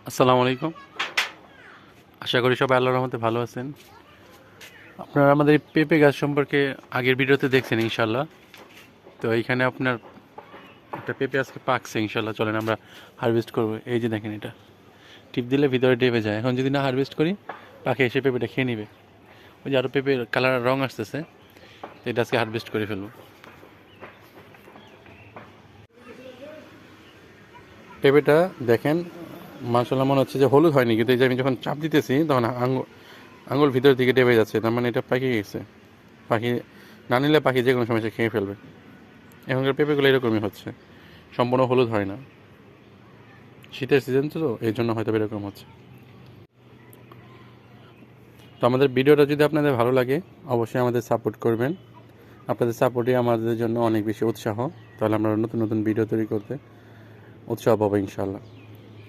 আসসালামু আলাইকুম। আশা করি সবাই আল্লাহর রহমতে ভালো আছেন। আপনারা আমাদের এই পেঁপে গাছ সম্পর্কে আগের ভিডিওতে দেখছেন ইনশাল্লাহ। তো এইখানে আপনার একটা পেঁপে আজকে পাকছে ইনশাল্লাহ। চলেন আমরা হারভেস্ট করব। এই যে দেখেন, এটা টিপ দিলে ভিতরে ডেবে যায়। এখন যদি না হারভেস্ট করি, পাখি এসে পেঁপেটা খেয়ে নিবে। ওই যে আরও পেঁপের কালার রং আসতেছে, তো এটা আজকে হারভেস্ট করে ফেলবো। পেঁপেটা দেখেন, মাশাআল্লাহ মনে হচ্ছে যে হলুদ হয়নি, কিন্তু এই যে আমি যখন চাপ দিতেছি তখন আঙুল ভিতরের দিকে ডেবে যাচ্ছে। তার মানে এটা পাকি গেছে। পাখি না নিলে পাখি যে কোনো সময় সে খেয়ে ফেলবে। এখনকার পেঁপেগুলো এরকমই হচ্ছে, সম্পূর্ণ হলুদ হয় না। শীতের সিজন তো, এই জন্য হয়তো এরকম হচ্ছে। তো আমাদের ভিডিওটা যদি আপনাদের ভালো লাগে, অবশ্যই আমাদের সাপোর্ট করবেন। আপনাদের সাপোর্টই আমাদের জন্য অনেক বেশি উৎসাহ। তাহলে আমরা নতুন নতুন ভিডিও তৈরি করতে উৎসাহ পাবো ইনশাল্লাহ।